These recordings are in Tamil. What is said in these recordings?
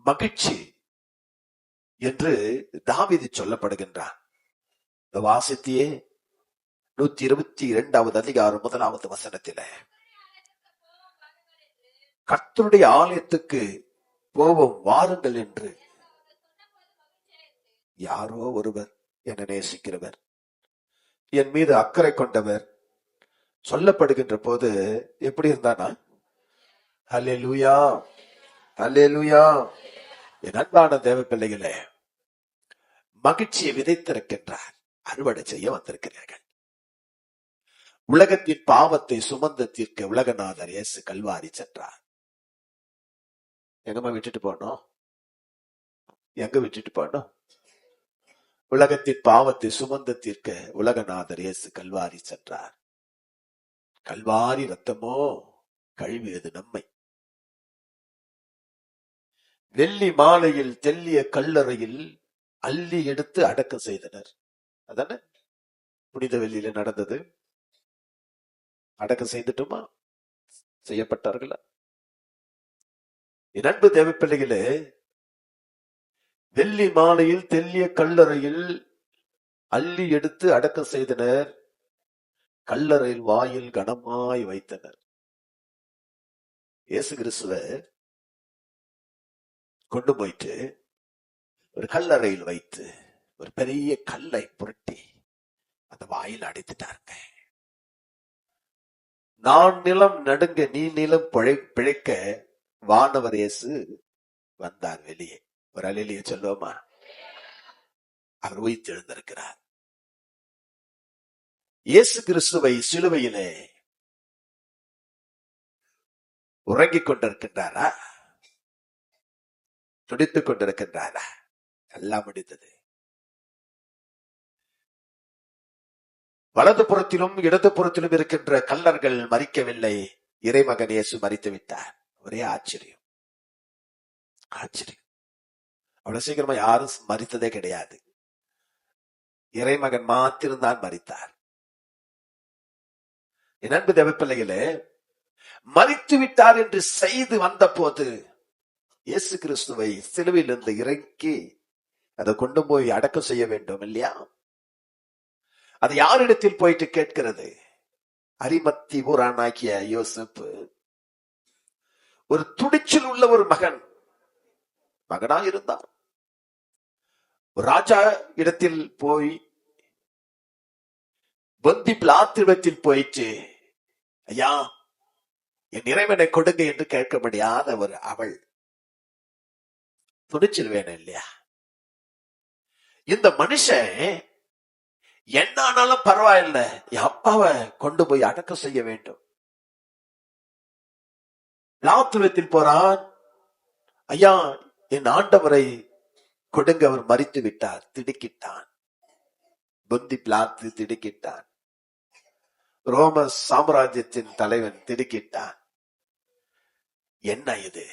மகிழ்ச்சி என்று தாவீது சொல்லப்படுகின்றான். வாசித்தியே 122வது அதிகாரம் 1வது வசனத்தில, கர்த்தருடைய ஆலயத்துக்கு போவோம் வாருங்கள் என்று யாரோ ஒருவர் என்னை நேசிக்கிறவர், என் மீது அக்கறை கொண்டவர் சொல்லப்படுகின்ற போது எப்படி இருந்தானா? அல்லேலூயா, அல்லேலூயா. என் அன்பான தேவ பிள்ளைகளே, மகிழ்ச்சியை விதைத்திருக்கின்றார், அறுவடை செய்ய வந்திருக்கிறார்கள். உலகத்தின் பாவத்தை சுமந்து தீர்க்க உலகநாதர் இயேசு கல்வாரி சென்றார். எங்கம்மா விட்டுட்டு போனோம்? எங்க விட்டுட்டு போனோம்? உலகத்தின் பாவத்தை சுமந்து தீர்க்க உலகநாதர் இயேசு கல்வாரி சென்றார். கல்வாரி ரத்தமோ கழுவியது நம்மை. வெள்ளி மாலையில் தெல்லிய கல்லறையில் அள்ளி எடுத்து அடக்கம் செய்தனர். அதானே புனித வெள்ளியில நடந்தது. அடக்கம் செய்துட்டுமா? செய்யப்பட்டார்களா? என் அன்பு தேவ பிள்ளைகளே, வெள்ளி மாலையில் தெல்லிய கல்லறையில் அள்ளி எடுத்து அடக்கம் செய்தனர். கல்லறையில் வாயில் கனமாய் வைத்தனர். இயேசு கிறிஸ்துவ கொண்டு போயிட்டு ஒரு கல்லறையில் வைத்து ஒரு பெரிய கல்லை புரட்டி அந்த வாயில் அடைத்துட்டாருங்க. நான் நிலம் நடுங்க நீ நிலம் பிழைக்க வானவர் இயேசு வந்தார் வெளியே. ஒரு அல்லேலூயா சொல்லுவோமா? அவர் உயிர்த்தெழுந்திருக்கிறார். இயேசு கிறிஸ்துவை சிலுவையிலே உறங்கிக் கொண்டிருக்கின்றாரா? துடித்துக் கொண்டிருக்கின்றாரா? எல்லாம் முடிந்தது. வலது புறத்திலும் இடது புறத்திலும் இருக்கின்ற கல்லர்கள் மரிக்கவில்லை. இறைமகன் இயேசு மரித்து விட்டார். ஒரே ஆச்சரியம், ஆச்சரியம். அவ்வளவு சீக்கிரமா யாரும் மரித்ததே கிடையாது. இறைமகன் மாத்திருந்தான் மரித்தார். என் அன்பு தேவ பிள்ளைகளே, மரித்து விட்டார் என்று செய்து வந்த போது இயேசு கிறிஸ்துவை சிலுவையிலிருந்து இறக்கி அதை கொண்டு போய் அடக்கம் செய்ய வேண்டும் இல்லையா? அது யாரிடத்தில் போயிட்டு கேட்கிறது? அரிமத்தி ஊரானாகிய யோசேப்பு ஒரு துடிச்சல் உள்ள ஒரு மகனா இருந்தார். ராஜா இடத்தில் போய் பொந்தி பிலாத்திடத்தில் போயிட்டு, ஐயா என் இறைவனை கொடுங்க என்று கேட்க முடியாத ஒரு அவள். துணிச்சல் வேணும் இல்லையா? இந்த மனுஷன் என்ன ஆனாலும் பரவாயில்ல, என் அப்பாவை கொண்டு போய் அடக்கம் செய்ய வேண்டும். பிலாத்துவத்தில் போறான். ஐயா என் ஆண்டவரை கொடுங்க, அவர் மரித்து விட்டார். திடுக்கிட்டான். பொந்தி பிலாத்து திடுக்கிட்டான். ரோம சாம்ராஜ்யத்தின் தலைவன் திடுக்கிட்டான். என்ன இது?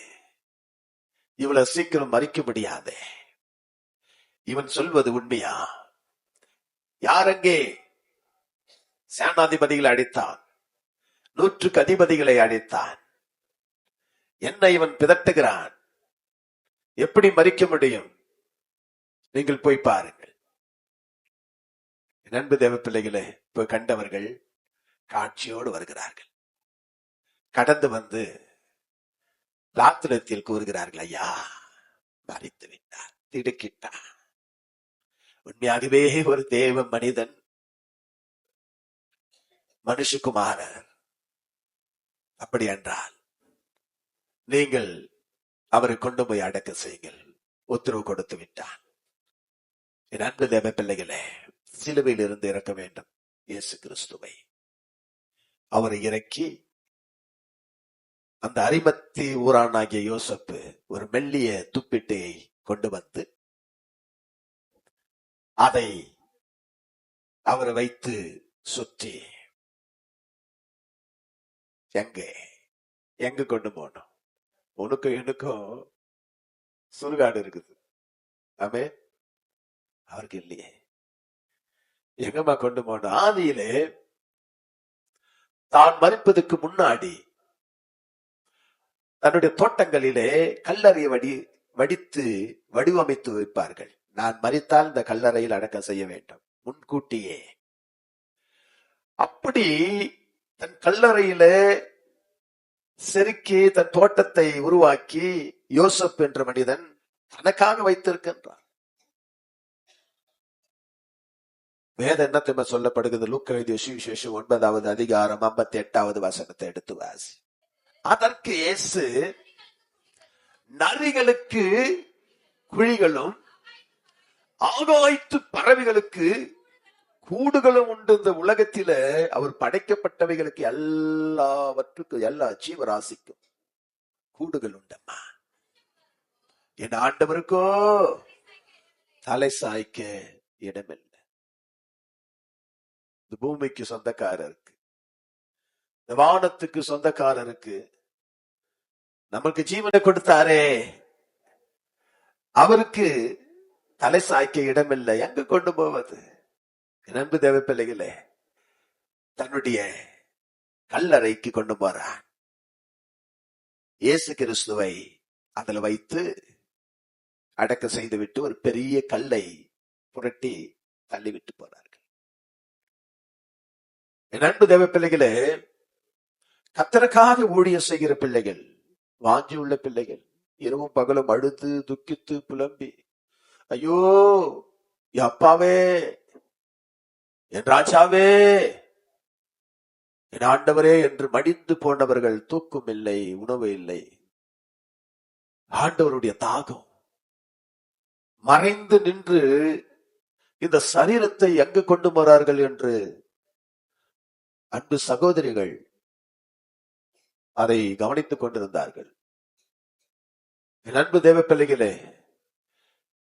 இவ்வளவு சீக்கிரம் மறிக்க முடியாதே. இவன் சொல்வது உண்மையா? யாரங்கே சேனாதிபதிகளை அடித்தான், 100 அதிபதிகளை அடித்தான். என்ன இவன் பிதட்டுகிறான்? எப்படி மறிக்க முடியும்? நீங்கள் போய் பாருங்கள். நண்பு தேவ பிள்ளைகளே, போய் கண்டவர்கள் காட்சியோடு வருகிறார்கள். கடந்து வந்து பிலாத்திடத்தில் கூறுகிறார்கள், ஐயா மரித்து விட்டார், திடுக்கிட்டார். உண்மையாகவே ஒரு தேவ மனிதன், மனுஷகுமாரர். அப்படி என்றால் நீங்கள் அவரை கொண்டு போய் அடக்க செய்யுங்கள். உத்தரவு கொடுத்து விட்டான். என் அன்பு தேவ பிள்ளைகளே, சிலுவையில் இருந்து இறக்க வேண்டும் இயேசு கிறிஸ்துவை. அவரை இறக்கி அந்த அரிமத்தி ஊரானாகிய யோசேப்பு ஒரு மெல்லிய துப்பிட்டையை கொண்டு வந்து அதை அவரை வைத்து சுற்றி எங்க கொண்டு போனோம்? உனக்கும் எனக்கும் சுடுகாடு இருக்குது. ஆமே, அவருக்கு இல்லையே. எங்கம்மா கொண்டு போனோம்? ஆதியிலே தான் மரிப்பதற்கு முன்னாடி தன்னுடைய தோட்டங்களிலே கல்லறையை வடித்து வடிவமைத்து வைப்பார்கள். நான் மரித்தால் இந்த கல்லறையில் அடக்கம் செய்ய வேண்டும் முன்கூட்டியே. அப்படி தன் கல்லறையில செருக்கி தன் தோட்டத்தை உருவாக்கி யோசப் என்ற மனிதன் தனக்காக வைத்திருக்கின்றார். வேத என்ன சொல்லப்படுகிறது? லூக்கா எழுதிய சுவிசேஷம் 9வது அதிகாரம் 58வது வசனத்தை எடுத்து வாசி. அதற்கு இயேசு, நரிகளுக்கு குழிகளும் ஆகாயத்து பறவைகளுக்கு கூடுகளும் உண்டு. இந்த உலகத்தில அவர் படைக்கப்பட்டவைகளுக்கு எல்லாவற்றுக்கும், எல்லா ஜீவராசிக்கும் கூடுகள் உண்டம்மா. என் ஆண்டவருக்கோ தலை சாய்க்க இடமில்லை. இந்த பூமிக்கு சொந்தக்காரருக்கு, இந்த வானத்துக்கு சொந்தக்காரருக்கு, நமக்கு ஜீவனை கொடுத்தாரே அவருக்கு தலை சாய்க்க இடமில்லை. எங்க கொண்டு போவது? அன்பு தேவ பிள்ளைகளே, தன்னுடைய கல்லறைக்கு கொண்டு போறான். இயேசு கிறிஸ்துவை அதில் வைத்து அடக்க செய்துவிட்டு ஒரு பெரிய கல்லை புரட்டி தள்ளிவிட்டு போறார்கள். என் அன்பு தேவ பிள்ளைகளே, கர்த்தருக்காக ஊழியம் செய்கிற பிள்ளைகள், வாஞ்சி உள்ள பிள்ளைகள், இரவும் பகலும் அழுது துக்கித்து புலம்பி, ஐயோ என் அப்பாவே, என் ராஜாவே, என் ஆண்டவரே என்று மடிந்து போனவர்கள், தூக்கம் இல்லை, உணவு இல்லை, ஆண்டவருடைய தாகம் மறைந்து நின்று இந்த சரீரத்தை எங்கு கொண்டு போறார்கள் என்று அன்பு சகோதரிகள் அதை கவனித்துக் கொண்டிருந்தார்கள். என் அன்பு தேவ பிள்ளைகளே,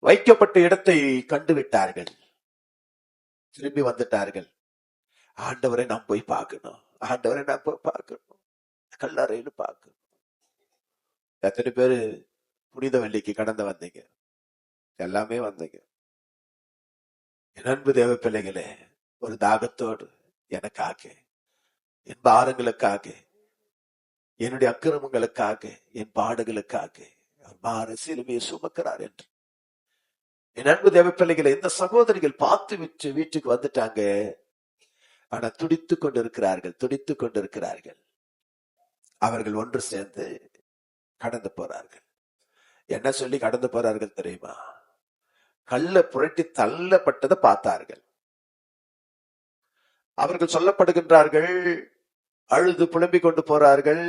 வைக்கப்பட்ட இடத்தை கண்டுவிட்டார்கள், திரும்பி வந்துட்டார்கள். ஆண்டவரை நாம் போய் பார்க்கணும், ஆண்டவரை நாம் போய் பார்க்கணும், கல்லறைன்னு பார்க்கணும். எத்தனை பேரு புனித வெள்ளிக்கு கடந்து வந்தீங்க? எல்லாமே வந்தீங்க. என் அன்பு தேவ பிள்ளைகளே, ஒரு தாகத்தோடு எனக்காக, என் பாரங்களுக்காக, என்னுடைய அக்கிரமங்களுக்காக, என் பாடுகளுக்காக பார சிலுவையை சுமக்கிறார் என்று என் அன்பு தேவ பிள்ளைகளை இந்த சகோதரிகள் பார்த்து விட்டு வீட்டுக்கு வந்துட்டாங்க. ஆனா துடித்துக் கொண்டிருக்கிறார்கள். அவர்கள் ஒன்று சேர்ந்து கடந்து போறார்கள். என்ன சொல்லி கடந்து போறார்கள் தெரியுமா? கல்ல புரட்டி தள்ளப்பட்டதை பார்த்தார்கள். அவர்கள் சொல்லப்படுகின்றார்கள், அழுது புலம்பிக் கொண்டு போறார்கள்.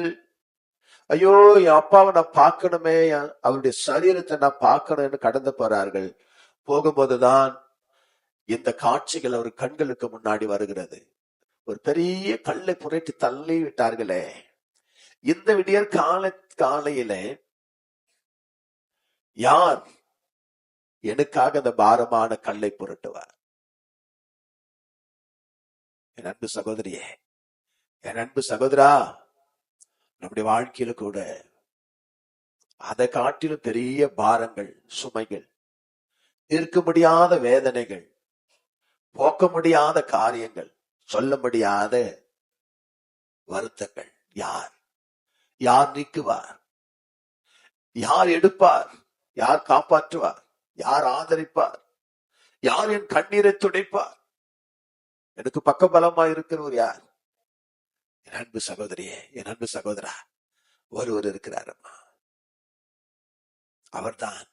ஐயோ என் அப்பாவை நான் பார்க்கணுமே, அவருடைய சரீரத்தை நான் பார்க்கணும்னு கடந்து போறார்கள். போகும்போதுதான் இந்த காட்சிகள் அவர் கண்களுக்கு முன்னாடி வருகிறது. ஒரு பெரிய கல்லை புரட்டி தள்ளி விட்டார்களே. இந்த விடியற் காலையில யார் எனக்காக அந்த பாரமான கல்லை புரட்டுவார்? என் அன்பு சகோதரியே, என் அன்பு சகோதரா, நம்முடைய வாழ்க்கையில கூட அதை காட்டிலும் பெரிய பாரங்கள், சுமைகள், தீர்க்க முடியாத வேதனைகள், போக்க முடியாத காரியங்கள், சொல்ல முடியாத வருத்தங்கள். யார் நீக்குவார்? யார் எடுப்பார்? யார் காப்பாற்றுவார்? யார் ஆதரிப்பார்? யார் என் கண்ணீரை துடைப்பார்? எனக்கு பக்கபலமா இருக்கிறவர் யார்? என் அன்பு சகோதரியே, என் அன்பு சகோதரா, ஒருவர் இருக்கிறாரம்மா. அவர்தான்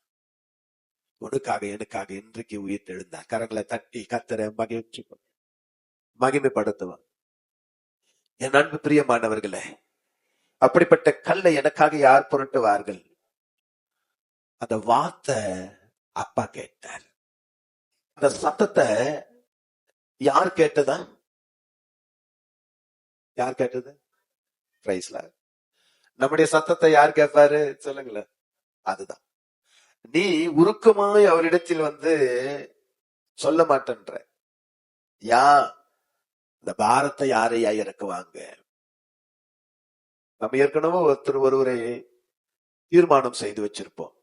உனக்காக எனக்காக இன்றைக்கு உயிர் எழுந்தார். கரங்களை தட்டி கர்த்தரை மகிமைப்படுத்துவார். என் அன்பு பிரியமானவர்களே, அப்படிப்பட்ட கல்லை எனக்காக யார் புரட்டுவார்கள்? அந்த வார்த்தை அப்பா கேட்டார். அந்த சத்தத்தை யார் கேட்டதா? யார் கேட்டது? நம்முடைய சத்தத்தை யார் கேட்பாரு? சொல்லுங்களேன். அதுதான். நீ உருக்கமாய் அவரிடத்தில் வந்து சொல்ல மாட்டேன்ற. இந்த பாரத்தை யாரையா இறக்குவாங்க? நம்ம ஏற்கனவே ஒருவரை தீர்மானம் செய்து வச்சிருப்போம்.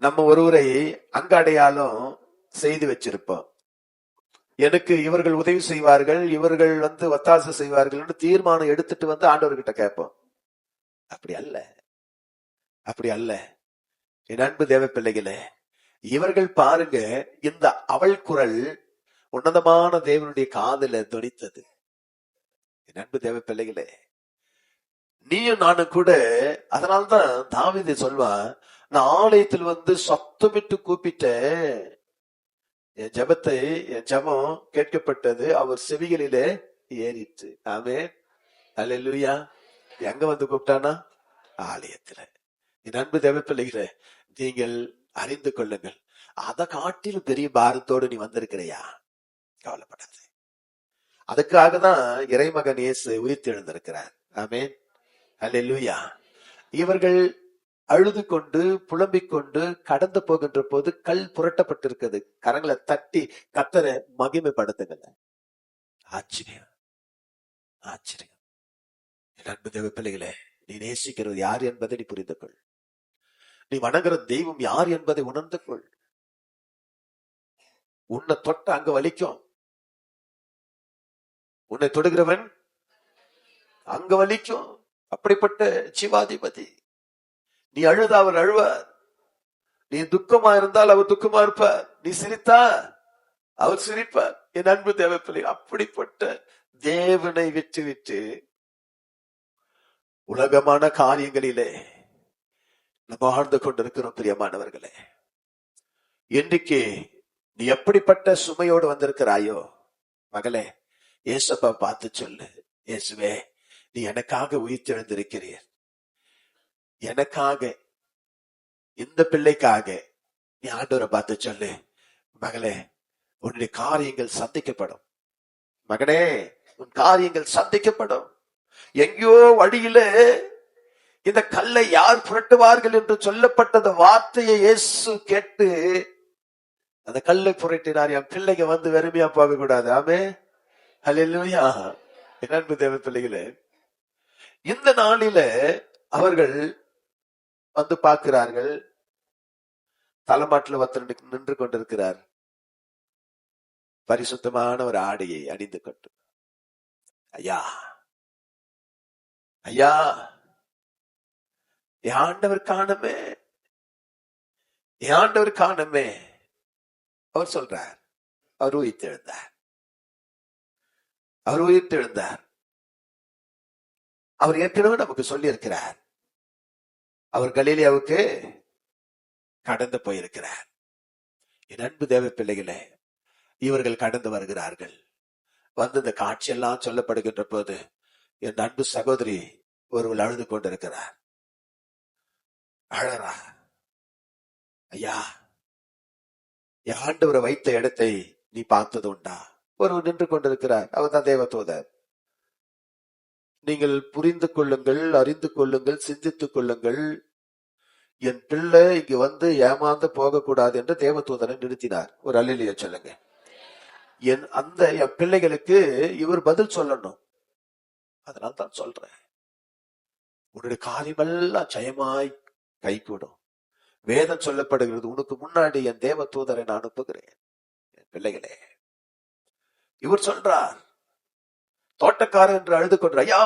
நம்ம ஒருவரை அங்கடையாளம் செய்து வச்சிருப்போம். எனக்கு இவர்கள் உதவி செய்வார்கள், இவர்கள் வந்து ஒத்தாசை செய்வார்கள் தீர்மானம் எடுத்துட்டு வந்து ஆண்டவர்கிட்ட கேட்போம். அப்படி அல்ல. என் அன்பு தேவ பிள்ளைகளே, இவர்கள் பாருங்க, இந்த அவள் குரல் உன்னதமான தேவனுடைய காதுல தொனித்தது. என் அன்பு தேவ பிள்ளைகளே, நீயும் நானும் கூட, அதனால்தான் தாவீது சொல்வான், நான் ஆலயத்தில் வந்து சத்தமிட்டு கூப்பிட்டேன், என் ஜெபத்தை, என் ஜெபம் கேட்கப்பட்டது, அவர் செவிகளிலே ஏறிற்று. ஆமென், அல்லேலூயா. எங்க வந்து கூப்பிட்டானா? ஆலயத்துல. என் அன்பு தேவ பிள்ளைகளே, நீங்கள் அறிந்து கொள்ளுங்கள், அதை காட்டிலும் பெரிய பாரத்தோடு நீ வந்திருக்கிறையா? கவலைப்படாது. அதுக்காக தான் இறைமகன் இயேசு உயிர்த்து எழுந்திருக்கிறார். ஆமென், அல்லேலூயா. இவர்கள் அழுது கொண்டு புலம்பிக் கொண்டு கடந்து போகின்ற போது கல் புரட்டப்பட்டிருக்கிறது. கரங்களை தட்டி கர்த்தரை மகிமைப்படுத்துங்க. ஆச்சரியம், ஆச்சரியம். என் அன்பு தேவ பிள்ளைகளே, நீ நேசிக்கிறது யார் என்பதை நீ புரிந்து கொள். நீ வணங்குற தெய்வம் யார் என்பதை உணர்ந்து கொள். உன்னை தொட்ட அங்க வலிக்கும், உன்னை தொடுகிறவன் அங்க வலிக்கும். அப்படிப்பட்ட சிவாதிபதி. நீ அழுத அவர் அழுவார், நீ துக்கமா இருந்தால் அவர் துக்கமா இருப்பார், நீ சிரித்தா அவர் சிரிப்பார். என் அன்பு தேவ பிள்ளை, அப்படிப்பட்ட தேவனை விட்டு விட்டு உலகமான காரியங்களிலே நம்ம வாழ்ந்து கொண்டிருக்கிறோம். பிரியமானவர்களே, இன்றைக்கு நீ எப்படிப்பட்ட சுமையோடு வந்திருக்கிறாயோ, மகளே, இயேசுப்பா பார்த்து சொல்லு, இயேசுவே, நீ எனக்காக உயிர்த்தெழுந்திருக்கிறீர், எனக்காக, இந்த பிள்ளைக்காக. நீ ஆண்டவரை பார்த்து சொல்லு, மகளே, உன்னுடைய காரியங்கள் சந்திக்கப்படும். மகனே, உன் காரியங்கள் சந்திக்கப்படும். எங்கேயோ வழியில இந்த கல்லை யார் புரட்டுவார்கள் என்று சொல்லப்பட்டத வார்த்தையை இயேசு கேட்டு அந்த கல்லை புரட்டினார். என் பிள்ளைங்க வந்து வெறுமையா போக கூடாது. ஆமே, அல்லேலூயா. என் அன்பு தேவ பிள்ளைகளே, இந்த நாளில அவர்கள் வந்து பார்க்கிறார்கள், தலைமாட்டில் ஒருத்தர் நின்று கொண்டிருக்கிறார், பரிசுத்தமான ஒரு ஆடையை அணிந்து கொண்டு. ஐயா, ஐயா, என் ஆண்டவர் காணமே, என் ஆண்டவர் காணமே. அவர் சொல்றார், அவர் உயிர்த்தெழுந்தார், அவர் உயிர்த்தெழுந்தார். அவர் ஏற்கனவே நமக்கு சொல்லி இருக்கிறார், அவர் கலிலேயாவுக்கு கடந்து போயிருக்கிறார். என் அன்பு தேவ பிள்ளைகளே, இவர்கள் கடந்து வருகிறார்கள். வந்து இந்த காட்சியெல்லாம் சொல்லப்படுகின்ற போது என் அன்பு சகோதரி ஒருவள் அழுது கொண்டிருக்கிறார். அழறா, ஐயா, என் ஆண்டவரை வைத்த இடத்தை நீ பார்த்தது உண்டா? ஒருவர் நின்று கொண்டிருக்கிறார், அவர் தான் தேவதூதர். நீங்கள் புரிந்து கொள்ளுங்கள், அறிந்து கொள்ளுங்கள், சிந்தித்துக் கொள்ளுங்கள். என் பிள்ளை இங்கு வந்து ஏமாந்து போகக்கூடாது என்று தேவதூதனை நிறுத்தினார். ஒரு அல்லேலூயா சொல்லுங்க. என் பிள்ளைகளுக்கு இவர் பதில் சொல்லணும். அதனால தான் சொல்றேன், உன்னுடைய காரியமெல்லாம் ஜெயமாய் கைகூடும். வேதம் சொல்லப்படுகிறது, உனக்கு முன்னாடி என் தேவ தூதரை நான் அனுப்புகிறேன். என் பிள்ளைகளே, இவர் சொல்றார், தோட்டக்காரர் என்று அழுது கொண்டு, ஐயா,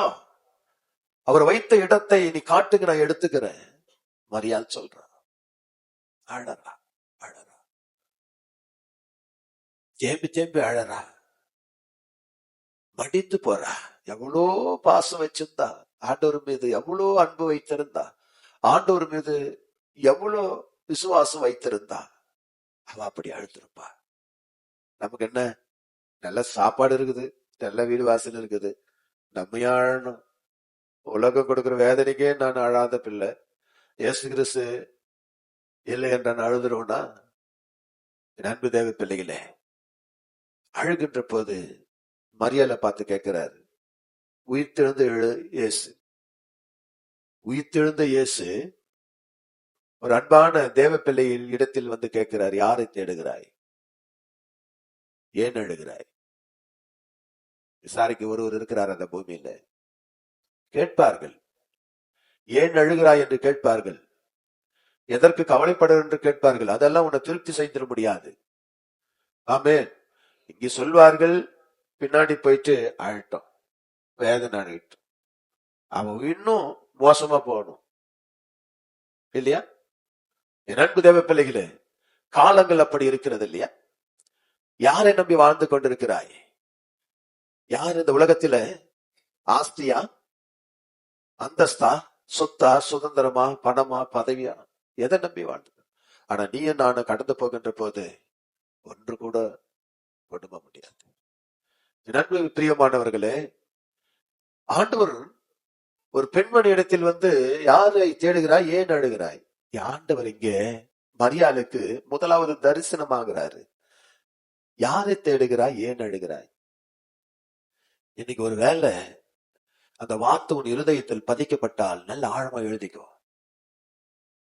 அவர் வைத்த இடத்தை நீ காட்டுங்க, நான் எடுத்துக்கிறேன். மரியாள் சொல்றா, அழறா, அழறா, தேம்பி தேம்பி அழறா, மடிந்து போறா. எவ்வளோ பாசம் வச்சிருந்தா, ஆண்டவர் மீது எவ்வளோ அன்பு வைத்திருந்தா, ஆண்டவர் மீது எவ்வளோ விசுவாசம் வைத்திருந்தா, அவ அப்படி அழுத்திருப்பா. நமக்கு என்ன, நல்ல சாப்பாடு இருக்குது, நல்ல வீடு வாசல் இருக்குது, நம்ம அழணும். உலகம் கொடுக்கிற வேதனைக்கே நான் அழாத பிள்ளை, இயேசு கிறிஸ்து இல்லை என்றான் அழுதுருவனா? என் அன்பு தேவ பிள்ளைகளே, அழுகின்ற போது மரியாதை பார்த்து கேட்கிறாரு, உயிர்த்தெழுந்த இயேசு, உயிர்த்தெழுந்த இயேசு ஒரு அன்பான தேவ பிள்ளையின் இடத்தில் வந்து கேட்கிறார், யாரை தேடுகிறாய், ஏன் அழுகிறாய்? விசாரிக்க ஒருவர் இருக்கிறார் அந்த பூமியில. கேட்பார்கள், ஏன் அழுகிறாய் என்று கேட்பார்கள், எதற்கு கவலைப்பட என்று கேட்பார்கள். அதெல்லாம் உன்னை திருப்தி செய்திட முடியாது. ஆமென். இங்க சொல்வார்கள், பின்னாடி போயிட்டு அழட்டும், வேதனை அழட்டும், அவன் இன்னும் மோசமா போகணும் இல்லையா? என் அன்பு தேவ பிள்ளைகளே, காலங்கள் அப்படி இருக்கிறது இல்லையா? யாரை நம்பி வாழ்ந்து கொண்டிருக்கிறாய்? யார் இந்த உலகத்தில ஆஸ்தியா, அந்தஸ்தா, சொத்தா, சுதந்திரமா, பணமா, பதவியா, எதை நம்பி வாழ்ந்து? ஆனா நீயும் நானும் கடந்து போகின்ற போது ஒன்று கூட கொண்டு போக முடியாது. நன்கு பிரியமானவர்களே, ஆண்டவர் ஒரு பெண்மணி இடத்தில் யாரை தேடுகிறாய், ஏன் அழுகிறாய்? ஆண்டவர் இங்கே மரியாளுக்கு முதலாவது தரிசனமாகிறாரு. யாரை தேடுகிறாய், ஏன் அழுகிறாய்? இன்னைக்கு ஒரு வேளை அந்த வார்த்தை உன் இருதயத்தில் பதிக்கப்பட்டால் நல்ல ஆழமா எழுதிக்கோ,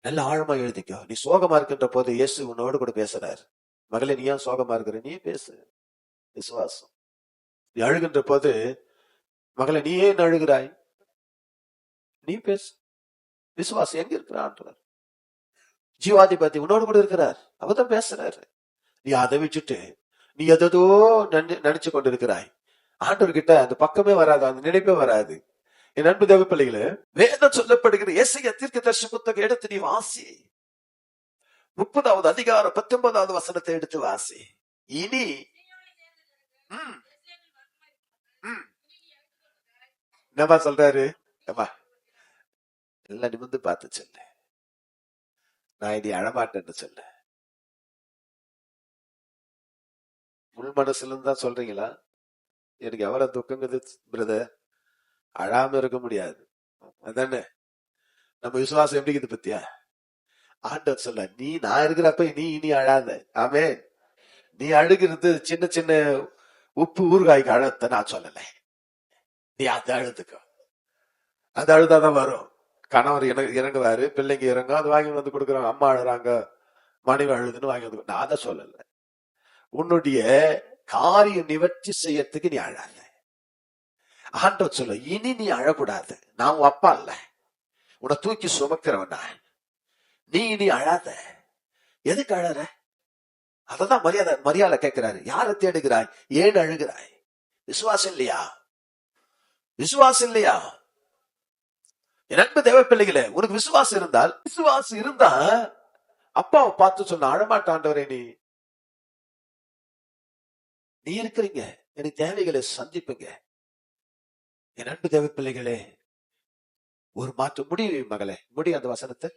நல்ல ஆழமா எழுதிக்கோ. நீ சோகமா இருக்கின்ற போது இயேசு உன்னோடு கூட பேசுறாரு. மகளே, நீ ஏன் சோகமா இருக்கிற? நீ பேசு, விசுவாசம். நீ அழுகின்ற போது, மகளே நீ ஏன் அழுகிறாய்? நீ பேசு, விசுவாசம். எங்க இருக்கிறான்? ஜீவாதிபதி உன்னோடு கூட இருக்கிறார், அவர்தான் பேசுறாரு. நீ அதை விட்டுட்டு நீ எதோ நினைச்சு கொண்டு இருக்கிறாய். ஆண்டவர்கிட்ட அந்த பக்கமே வராது, அந்த நினைப்பே வராது. என் அன்பு தேவ பிள்ளைகளே, வேதம் சொல்லப்படுகிற எசேக்கியா தீர்க்கதரிசி புத்தகம் எடுத்து நீ வாசி. 30வது அதிகாரம் 19வது வசனத்தை எடுத்து வாசி. இனி என்னமா சொல்றாரு? எல்லாம் நிமிந்து பார்த்து சொல்லு, நான் இனி அழமாட்டேன்னு சொல்லு. உள் மனசுல தான் சொல்றீங்களா? எனக்கு எவ்வளவு துக்கங்குது பிரதர், அழாம இருக்க முடியாது. அதானே நம்ம விசுவாசம் எப்படி இருக்குது பத்தியா? ஆண்டவர் சொல்ல, நீ நான் இருக்கிறப்ப நீ இனி அழாத. ஆமே, நீ அழுகிறது சின்ன சின்ன உப்பு ஊறுகாய்க்கு அழத்த நான் சொல்லல. நீ அதை அழுதுக்கோ. அது அழுதாதான் வரும். கணவர் இறங்குவாரு, பிள்ளைங்க இறங்கும், அது வாங்கி வந்து கொடுக்குறாங்க. அம்மா அழுறாங்க, மனைவி அழுதுன்னு வாங்கி வந்து. நான் அதை சொல்லல. உன்னுடைய காரியம் நிவர்த்தி செய்யறதுக்கு நீ அழாத. ஆண்டவர் சொல்ல, இனி நீ அழக்கூடாது. நான் உன் அப்பா இல்ல, உன்னை தூக்கி சுமக்கிறவனா. நீ இனி அழாத. எதுக்கு அழற? அததான் மரியாதை கேட்கிறாரு. யாரை தேடுகிறாய், ஏன் அழுகிறாய்? விசுவாசம் இல்லையா? விசுவாசம் இல்லையா? என் அன்பு தேவ பிள்ளைகளே, உனக்கு விசுவாசம் இருந்தா அப்பாவை பார்த்து சொன்ன, அழமாட்டாண்டவரே, நீ இருக்கிறீங்க, எனக்கு தேவைகளை சந்திப்புங்க. என் அன்பு தேவ பிள்ளைகளே, ஒரு மாற்று முடிவு. மகளே முடி அந்த வசனத்தை.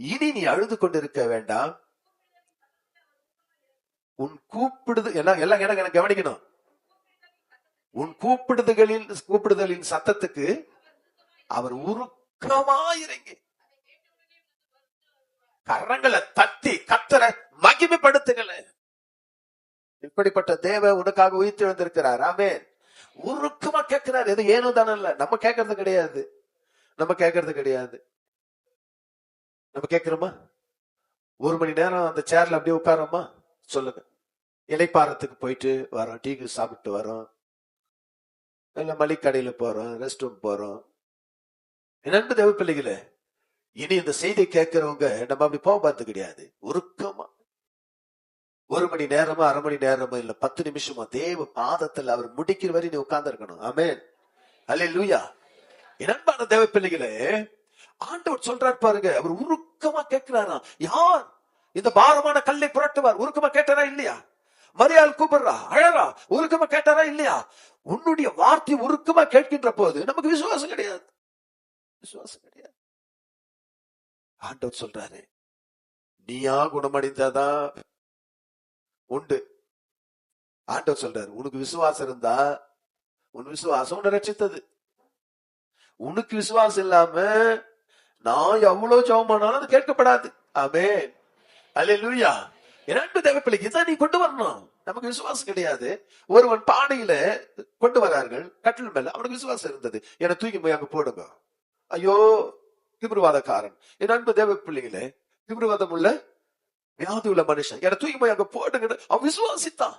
இனி நீ அழுது கொண்டிருக்க வேண்டாம். உன் எல்லாம் கவனிக்கணும். உன் கூப்பிடுதலின் சத்தத்துக்கு அவர் உருக்கமாயிறங்கி கரங்களை தட்டி கர்த்தரை மகிமைப்படுத்துங்களே. இப்படிப்பட்ட தேவ உனக்காக உயிர்த்து எழுந்திருக்கிறார். ஆமென். உருக்கமா கேட்கிறார். எது ஏனோ தானே இல்ல. நம்ம கேட்கறது கிடையாது. நம்ம கேட்கிறோமா? 1 மணி நேரம் அந்த சேர்ல அப்படியே உட்காரோமா? சொல்லுங்க. இலைப்பாறத்துக்கு போயிட்டு வரோம், டீக்கு சாப்பிட்டு வரோம், இல்ல மளிகடையில போறோம், ரெஸ்ட் ரூம் போறோம். என் அன்பு தேவ பிள்ளைகளே, இனி இந்த செய்தி கேட்கிறவங்க நம்ம அப்படி போக பார்த்து கிடையாது. உருக்கமா 1 மணி நேரமா, 1/2 மணி நேரமா, இல்ல 10 நிமிஷமா தேவ பாதத்தில் அவர் முடிக்கிற வரை நீ உட்கார்ந்து இருக்கணும். ஆமென். அல்லேலூயா. என் அன்பான தேவ பிள்ளைகளே, ஆண்டவர் சொல்றார் பாருங்க, அவர் உருக்கமா கேட்கிறாரா. யார் இந்த பாரமான கல்லை புரட்டுவார்? உருக்கமா கேட்டாரா இல்லையா? மரியாள் கூப்பிடுறா, அழறா, உருக்கமா கேட்டாரா இல்லையா? உன்னுடைய வார்த்தை உருக்கமா கேட்கின்ற போது நமக்கு விசுவாசம் கிடையாது. ஆண்டவர் சொல்றாரு, நீயா குணமடைந்தாதான் உண்டு. ஆண்டவர் சொல்றாரு, உனக்கு விசுவாசம் இருந்தா, உன் விசுவாசம் உன்னை ரட்சித்தது. உனக்கு விசுவாசம் இல்லாம நான் எவ்வளவு ஜெபமானாலும் அது கேட்கப்படாது. ஆமென். அல்லேலூயா. என் அன்பு தேவ பிள்ளைக்கு இதான் நீ கொண்டு வரணும். நமக்கு விசுவாசம் கிடையாது. ஒருவன் பானையில கொண்டு வரார்கள், கட்டில் மேல. அவனுக்கு விசுவாசம் இருந்தது. என்னை தூக்கி போய் அங்க போடுங்க. ஐயோ, திமிர்வாதக்காரன். என் அன்பு தேவ பிள்ளைகளே, திமிர்வாதம் உள்ள வியாதி உள்ள மனுஷன், என்னை தூக்கி போய் அங்க போடுங்க. அவன் விசுவாசித்தான்,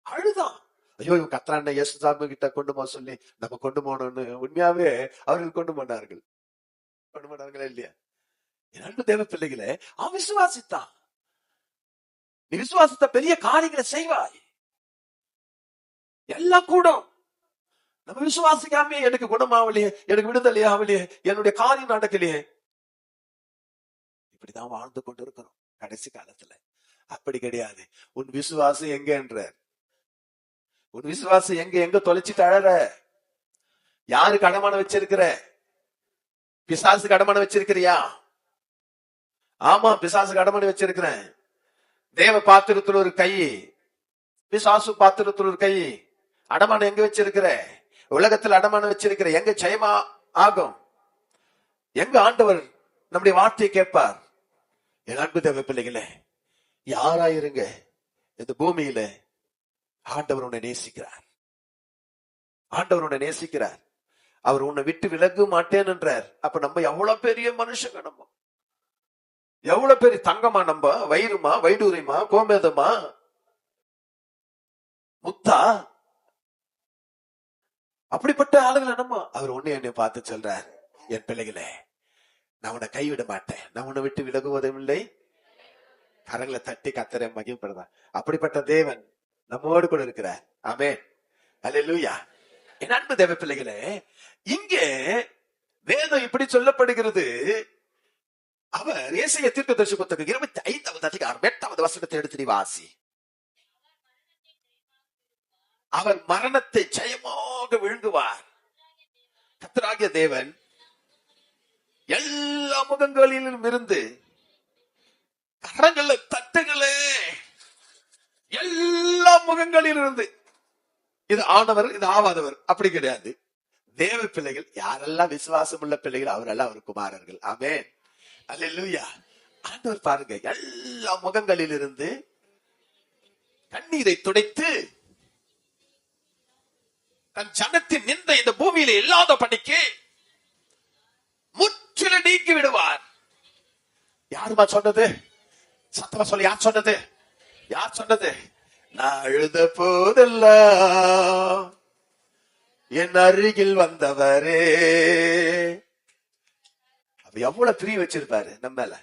அழுதான். ஐயோ, இவன் கத்ரான இயேசு சாமி கிட்ட கொண்டு போக சொல்லி நம்ம கொண்டு போனோம்னு உண்மையாவே அவர்கள் கொண்டு போனார்கள் இல்லையா? என் அன்பு தேவ பிள்ளைகளே, அவன் விசுவாசித்தான். நீ விசுவாசித்த பெரிய காரியங்களை செய்வாய். எல்லாம் கூடும். நம்ம விசுவாசிக்காமே எனக்கு குணமாவலையே, எனக்கு விடுதலை ஆகலையே, என்னுடைய காரியம் நடக்கலையே, இப்படிதான் வாழ்ந்து கொண்டு இருக்கிறோம் கடைசி காலத்துல. அப்படி கிடையாது. உன் விசுவாசம் எங்க என்றார். உன் விசுவாசம் எங்க எங்க தொலைச்சிட்டு அழற? யாரு கடமான வச்சிருக்கிற? பிசாசு கடமான வச்சிருக்கிறியா? ஆமா, பிசாசு கடமான வச்சிருக்கிறேன். தேவ பாத்திரத்துல ஒரு கை, பிசாசு பாத்திரத்துல ஒரு கை. அடமானம் எங்க வச்சிருக்கிற? உலகத்தில் அடமானம் வச்சிருக்கிற. எங்க ஜெயமா ஆகும்? எங்க ஆண்டவர் நம்முடைய வார்த்தையை கேட்பார்? என் அன்பு தேவ பிள்ளைகளே, யாராயிருங்க இந்த பூமியில ஆண்டவர் உன்னை நேசிக்கிறார். ஆண்டவர் உன்னை நேசிக்கிறார். அவர் உன்னை விட்டு விலக மாட்டேன் என்றார். அப்ப நம்ம எவ்வளவு பெரிய மனுஷங்க, நம்ம எவ்வளவு பெரிய தங்கமா, நம்ம வயிறுமா, வைடூரியமா, கோமேதமா, முத்தா, அப்படிப்பட்ட ஆளுகளை நம்ம. அவர் உன்னை என்னை பார்த்து சொல்றார், என் பிள்ளைகளே, நான் உன்னை கைவிட மாட்டேன், நான் உன்னை விட்டு விலகுவதும் இல்லை. கரங்களை தட்டி கத்தரை மகிமைப்படுறார். அப்படிப்பட்ட தேவன் நம்மோடு கூட இருக்கிறார். ஆமென், அல்லேலூயா. என் அன்பு தேவ பிள்ளைகளே, இங்கே வேதம் இப்படி சொல்லப்படுகிறது. அவர் ஏசாயா தீர்க்கதரிசி புத்தகம் 25வது அதிகாரம் 8வது வசனத்தை எடுத்து நீ வாசி. அவர் மரணத்தை ஜெயமாக விழுங்குவார். கர்த்தராகிய தேவன் எல்லா முகங்களிலும் இருந்து கரங்களை தட்டுகளே, எல்லா முகங்களில் இருந்து. இது ஆனவர், இது ஆவாதவர் அப்படி கிடையாது. தேவ பிள்ளைகள் யாரெல்லாம் விசுவாசம் உள்ள பிள்ளைகள் அவரெல்லாம் அவர் குமாரர்கள். ஆமென், அல்லேலூயா. ஆண்டவர் பாருங்க, எல்லா முகங்களில் இருந்து கண்ணீரை துடைத்து தன் ஜனத்தின் நிந்த இந்த பூமியில இல்லாத படிக்கு முற்றில நீக்கி விடுவார். யாருமா சொன்னது? சத்தமா சொல்ல, யார் சொன்னது? யார் சொன்னது? நான் அழுத போதெல்லாம் என் அருகில் வந்தவரே. அப்ப எவ்வளவு பிரிய வச்சிருப்பாரு நம்ம மேல.